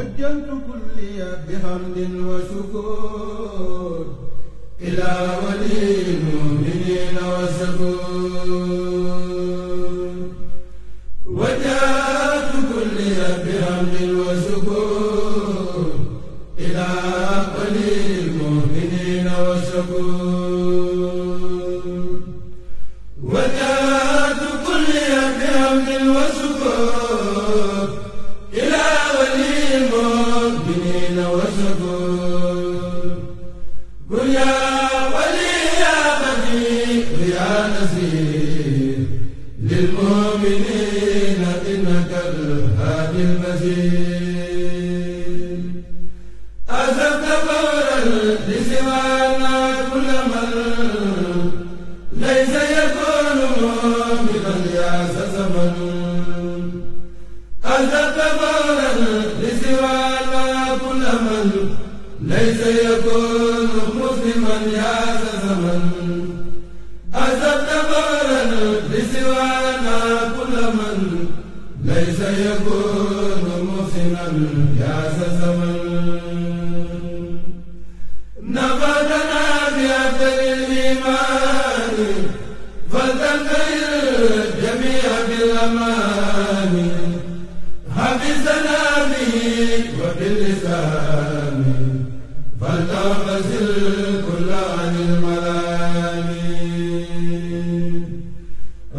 وجهت كلي بحمد وشكر إلى ولي المؤمنين والشكور وجهت كلي بحمد وشكر إلى ولي المؤمنين والشكور وجهت كلي بحمد وشكر إلى ولي المؤمنين والشكور قل يا ولي يا بديع يا نصير للمؤمنين إنك الهادي المسير أذبت فورا لسوانا كل من ليس يكون مؤمنا يا زمن أذبت فورا لسوانا كل من ليس يكون مسلما يا زمن أذبت فورا لسوانا كل من ليس يكون مسلما يا زمن نفذنا بأفضل الإيمان فلتنتهي الجميع بالأمان حفظنا به وباللسان فلتغسل كل عن الملام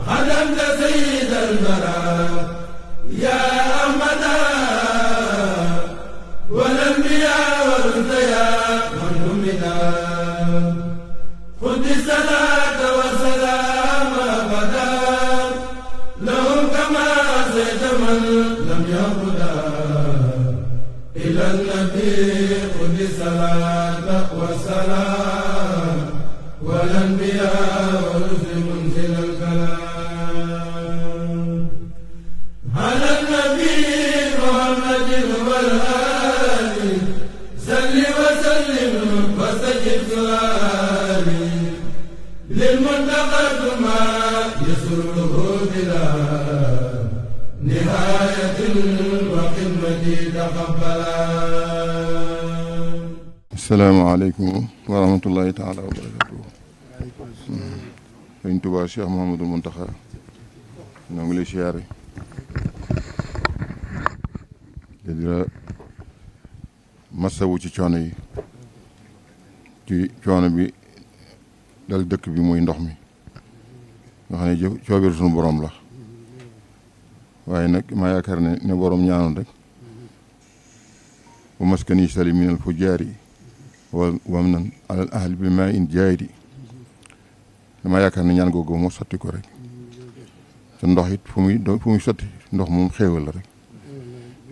خدمت سيد البراء يا أحمد والأنبياء والرسل من همنا خذ الصلاة والسلام أبدا لهم كما أتيت من لم يهدى إلى النبي خذ الصلاة والسلام والأنبياء والرسل منزل الكلام على النبي محمد والآل صل وسلم وسجد سؤالي للمنتقى ما يسره بلا نهاية وخدمتي تقبلا. السلام عليكم ورحمة الله تعالى وبركاته. Sëñ Tuubaa Cheikh Mouhamadou Mountakha ñoo ngi lay siyaare te di la masawu ci coono yi ci coono bi dal dëkk bi muy ndox mi nga xam ne coobeeru suñu borom la waaye nag maa yaakaar ne borom ñaanoon rek wa maskani sali minal fujaari wam nan alal ahli bi maa in jaayri dama yaakaar ne ñaan googu moo sotti ko rek te ndox it fu muy sotti ndox moom xéewal la rek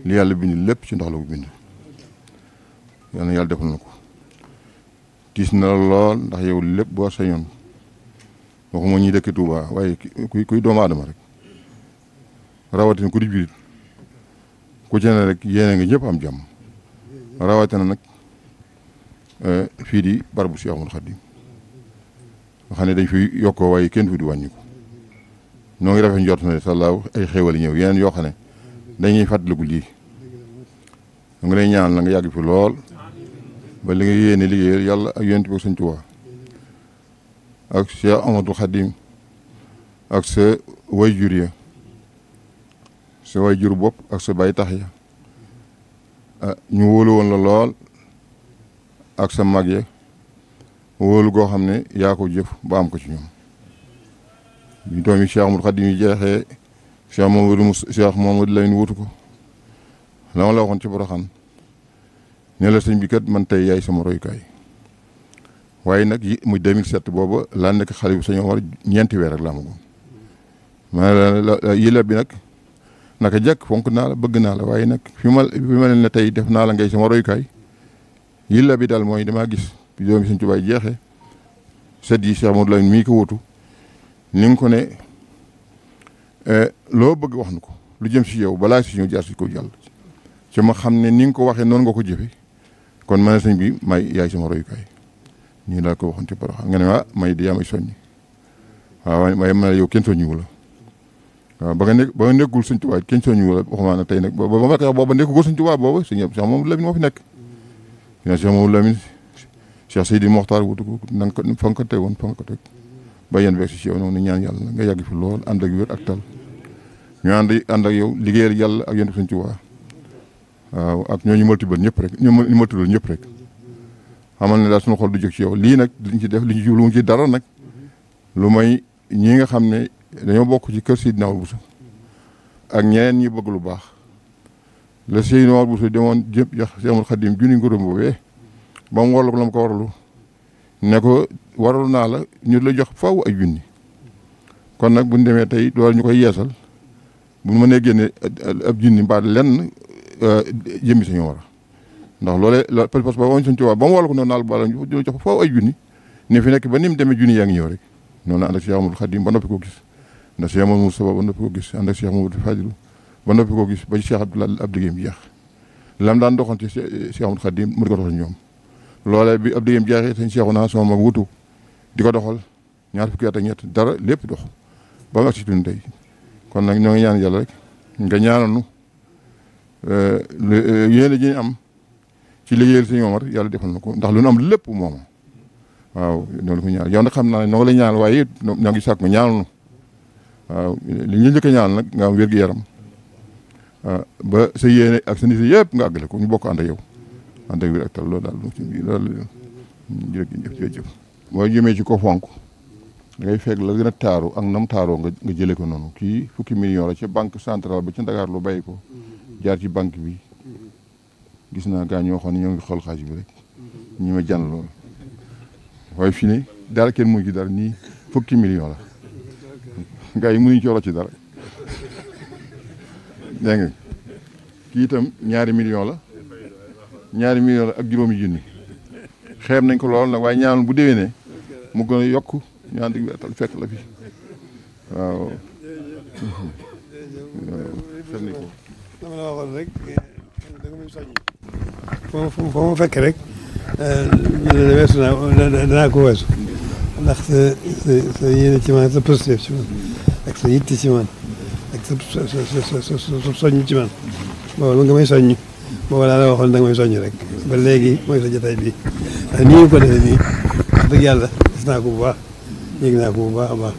li yàlla bind lépp ci ndox la ko bind yal na yàlla defal na ko tiis na la lool ndax yow lépp boo sañoon waxuma ñuy dëkk Touba waaye kuy doomu aadama rek rawatina ku di jullit ku ci ne rek yéene nga ñëpp am jàmm rawatina nag fii di barabu Cheikh Ahmadou Khadim nga xam ne dañ fi yokkoo waaye kenn fi di wàññi ko ñoo ngi rafet njort na sallaaw ay xéewal ñëw yeneen yoo xam ne dañuy fàttaliku lii ñu ngi lay ñaan la nga yàgg fi lool ba li nga yéene liggéeyal yàlla ak yonent bi Sëñ Tuubaa ak Cheikh Ahmadou Khadim ak sa wayjur ya sa wayjur bopp ak sa bay tax ya ñu wóolu woon la lool ak sa mag ya wóolu goo xam ne yaa ko jëf ba am ko ci ñoom ñu doom yi Cheikh Ahmadou Khadim yi jeexee Cheikh Mamadou Lamine wutu ko la ma la waxoon ci Porokhane ne la sëñ bi kat man tey yaay sama royukaay waaye nag muy 2007 booba laa nekk xale bu sëñ Omar ñeenti weer rek laa ma goon ma la yëla bi nag naka jekk fonk naa la bëgg naa la waaye nag fi ma leen ne tey def naa la ngay sama royukaay yëla bi daal mooy damaa gis bi doomi Sëñ Tuubaa jeexee sët yi Cheikh Mamadou Lamine mii ko wutu ni nga ko ne loo bëgg wax na ko lu jëm si yow balaa si ñëw jaar si ko jàll ci ma xam ne ni nga ko waxee noonu nga ko jëfe kon ma ne sëñ bi may yaay sama royukaay nii laa ko waxoon ci Porokhane nga ne may di yaa may soññi waaw waaye ma ne yow kenn soññiwu la waaw ba nga nekkul Sëñ Tuubaa kenn soñu la waxuma nag tey nag booba nekkul Sëñ Tuubaa booba Cheikh Mamadou Lamine moo fi nekk Cheikh Mamadou Lamine Cheikh Seydi Mokhtar wutu ko na nga ko fa nga ko tegoon fa nga ko teg ba yéen beeg si yow noonu ñaan yàlla nga yàgg fi lool ànd ak wér ak tal ñu ànd ak yow liggéeyal yàlla ak yéen Sëñ Tuubaa waaw ak ñooñu multibal ñëpp rek ñu multibal ñëpp rek xamal ne daal suñu xol du jóg ci yow lii nag liñ ci def li ñu jublu ci dara nag lu may ñi nga xam ne dañoo bokk ci kër Seydina Omar Bousso ak ñeneen ñi bëgg lu baax la Seydina Omar Bousso demoon jëpp yax Seexul Xadim junni ngërëm boobee ba mu warlu ko la mu ko waralu ne ko waralu naa la ñu la jox faw ay junni kon nag buñ demee tey loolu ñu koy yeesal buñ mënee génne ab junni mbaa lenn jëmmi Sëñ Omar ndax loolee parce que ba woon Sëñ Tuubaa ba mu warlu ko noonu naal bala ñu jox faw ay junni ne fi nekk ba ni mu demee junni yaa ngi ñëw rek noonu ànd ak Cheikh Amadou Khadim ba noppi koo gis ndax Cheikh Amadou Moustapha ba noppi koo gis ànd ak Cheikh Amadou Fadilou ba noppi koo gis ba ci Cheikh Abdoulaye ab liggéeyam jeex lam daan doxal ci Cheikh Amadou Khadim mu di ko doxal ñoom loolee bi ab liggéeyam jeexee sëñ Cheikhu naa sama mag wutu di ko doxal ñaar fukki at ak ñett dara lépp dox ba mu ak si tun tey kon nag ñoo ngi ñaan yàlla rek nga ñaanal nu yéen ji am ci liggéeyal sëñ Omar yàlla defal na ko ndax lu nu am lépp moom waaw noonu ko ñaan yow nag xam naa ne noo ngi lay ñaan waaye it ñoo ngi sàkk nga ñaanal nu waaw li ñu njëkk a ñaan nag nga am wér-gu-yaram ba sa yéene ak sa nit yëpp nga àggale ko ñu bokk ànd ak yow ànd ak wér ak tal loolu daal loolu jërëjëf mooy jëmee ci ko fonk da ngay fekk la gën a taaru ak nam taaroo nga jëlee ko noonu kii fukki million la ca banque centrale ba ca Dakar lu bàyyi ko jaar ci banque bi gis naa gaa ñoo xam ne ñoo ngi xool xaalis bi rek ñi ma jànn loolu waaye fii ne dara kenn mu ci dara nii fukki million la gaa yi mënuñu coolo ci dara dégg nga kii itam ñaari million la ak juróomi junni xeeb nañ ko lool nag waaye ñaanal bu déwénee mu gën a yokk ñaan dig wetal fekk la fi waaw xeeb nañ ko dama la waxoon rek da nga muy soññ foo ma fekk rek weesu naa danaa ko weesu ndax sa yéene ci man sa positif ci man ak sa yitte ci man ak sa soññ ci man booba nga may soññ booba laa la waxoon da nga may soññ rek ba léegi mooy sa jotaay bi ndax nii nga ko defee nii wax dëgg yàlla gis naa ko bu baax yéeg naa ko bu baax a baax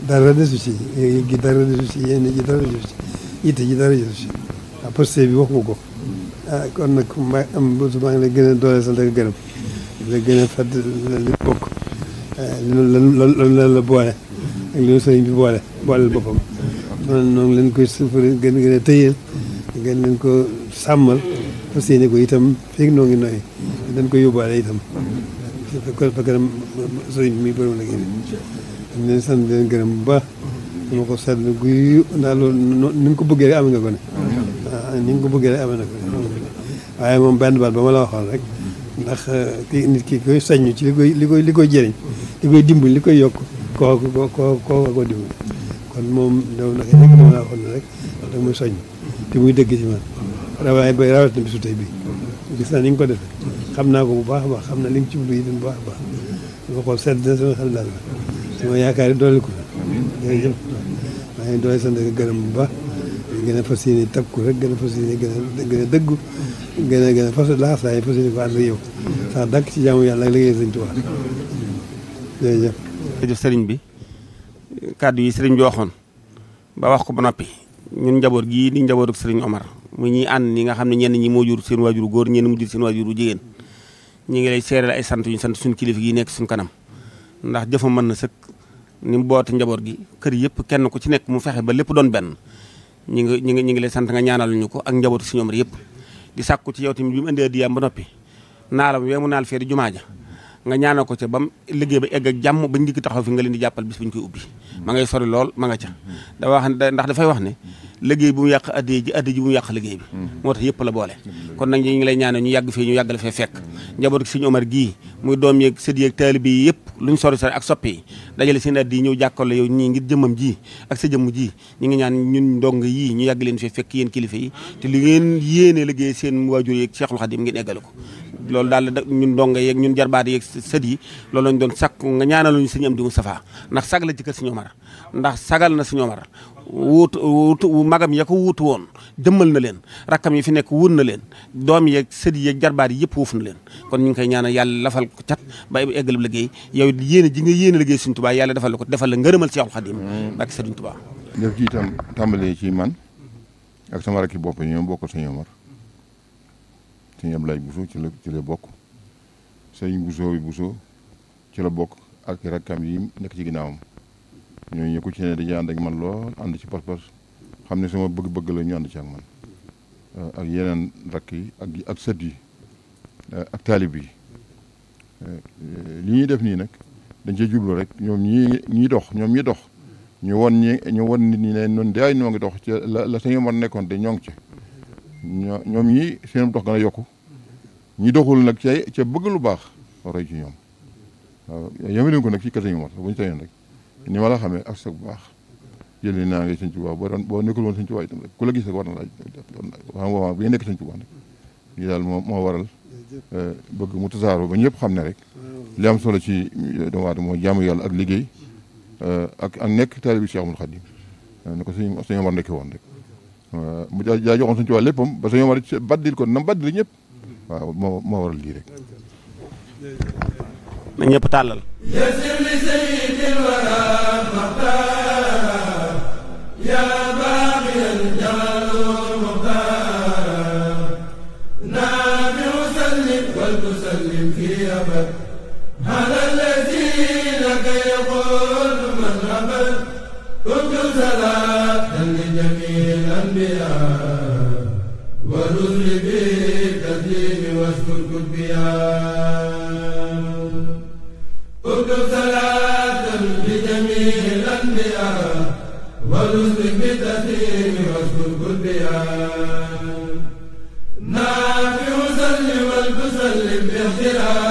dara desu ci yéeg gi dara desu ci yéene ji dara desu ci yitte ji dara desu ci waaw positif bi wax nga ko kon nag maa ngi lay gën a doole sant ak gërëm la gën a fàtt li bokk lan la boole ak li sëriñ bi booleel boppam noonu leen koy suufare gën a tëyeel gën leen ko sàmmal fas yéene ko itam fii noo ngi noyyi dañ ko yóbbaale itam fa kanam sëriñ bi muy borom la génne dañ leen sant leen gërëm bu baax dama ko seetlu guy ndax loolu ni nga ko bëggee rek am nga ko ne waaw ni nga ko bëggee rek am na ko ne waaye moom benn baat ba ma la waxoon rek ndax kii nit ki koy sañu ci li koy jëriñ li koy dimbali li koy yokk koo dimbali kon moom loolu nag nekk dama la waxoon ne rek wax dëgg muy soññ te muy dëgg ci man rawat na bisu tey bi gis naa ni nga ko defee xam naa ko bu baax a baax xam naa li nga ci bëgg itam bu baax a baax dama xool sedd na sama xel daal sama yaakaar yi doole ko jërëjëf maa ngi doole sant gërëm bu baax gën a fas yéene takku rek gën a fas yéene gën a dëggu gën a fas laxasaay fas yéene ko ànd ak yow sax dàkk ci jaamu yàlla ak liggéey Sëñ Tuubaa jërëjëf. jërëjëf sëriñ bi kàddu yi sëriñ bi waxoon ba wax ko ba noppi ñun njaboot gii di njabootu sëriñ Omar mu ñuy ànd ni nga xam ne ñenn ñi moo jur seen waajuru góor ñenn mu jur seen waajuru jigéen ñi ngi lay seeral ay sant yu sant suñu kilifa yi nekk suñu kanam ndax jëfa mën na sëkk ni mu boote njaboot gi kër yëpp kenn ku ci nekk mu fexe ba lépp doon benn ñi ngi lay sant nga ñaanal ñu ko ak njabootu Sëriñ Omar yëpp di sàkku ci yow tamit bi mu indee diyaam ba noppi naalam wee mu naal fee di jumaa ja nga ñaanal ko ca bam liggéey ba egg ak jàmm bañ dikk taxaw fi nga leen di jàppal bis bu ñu koy ubbi ma ngay sori lool ma nga ca da wax ndax dafay wax ne liggéey bu mu yàq addi ji bu mu yàq liggéey bi moo tax yëpp la boole kon nag ñi ngi lay ñaanal ñu yàgg fii ñu yàggale fee fekk njabootu Sëriñ Omar gii muy doom yeeg sët yeeg taalibe yi yëpp luñ sori ak soppi yi dajale seen addi yi ñëw jàkkaarloo yow ñii ngir jëmmam ji ak sa jëmm ji ñi ngi ñaan ñun ndong yii ñu yàgg leen fee fekk yéen kilifa yi te li ngeen yéene liggéey seen waajur yeeg Cheikhul Khadim ngeen eggale ko loolu daal ñun ndongo yeeg ñun jarbaat yeeg sët yi loolu lañ doon sakku nga ñaanaluñu Sëriñ Amdi Moustapha ndax sag la ci kër Sëriñ Omar ndax sagal na Sëriñ Omar wuutu magam ya ko wuutu woon jëmmal na leen rakkam yi fi nekk wun na leen doom yeeg sët yeeg jarbaat yi yëpp wuuf na leen kon ñu ngi koy ñaanal yàlla lafal ko cat ba eggal liggéey yow yéene ji nga yéene liggéey Sëriñ Tuubaa yàlla defal la ko defal la ngërëmal Seexul Xadiim barke Sëriñ Tuubaa def ci itam tàmbalee ci man ak sama rakki bopp ñoom bokkal Sëriñ Omar Sëriñ Ablaye Bousso ci la bokk Sëriñ Bousso ci la bokk ak rakkam yi nekk ci ginnaawam ñooñu ku ci ne dañuy ànd ak man lool ànd ci pas-pas xam ne sama bëgg-bëgg la ñu ànd ci ak man ak yeneen rakk yi ak sët yi ak taalib yi li ñuy def nii nag dañ cee jublu rek ñoom ñi dox ñu won nit ñi ne noonu daay noo ngi dox ci la Sëriñ Omar nekkoon te ñoo ngi ci ñoom ñii seen dox gën a yokku ñi doxul nag ca bëgg lu baax roy ci ñoom waaw yemale ko nag ci kër Sëriñ Omar bu ñu sañoon rek ni ma la xamee ak sa bu baax jëlee naa ngi Sëriñ Tuubaa boo nekkul woon Sëriñ Tuubaa itam rek ku la gis rek war na laaj xam nga bi nga nekk Sëriñ Tuubaa nag lii daal moo waral bëgg mu tasaaroo ba ñëpp xam ne rek li am solo ci doomu aadama mooy jaamu yàlla ak liggéey ak nekk taalibu Cheikh Ahmadou Khadim ni ko Sëriñ Omar nekkee woon rek mu jaa joxoon Sëriñ Tuubaa léppam ba Sëriñ Omar baddil ko nam baddil ñëpp waaw moo waral lii rek na ñëpp tàllal yasir li sayyidil wara maxtaar yaa baaxiyal jamalul muxtaar naafi usallim wal tusallim fi abad ala allazi laka yaqul man abad uktub salaatan li jamil anbiya wa rusli bi taslimi waskur kutbiya اكتب صلاة لجميع الأنبياء ورسل بالتسليم واذكر كل نافع سلم وتسلم باختلاف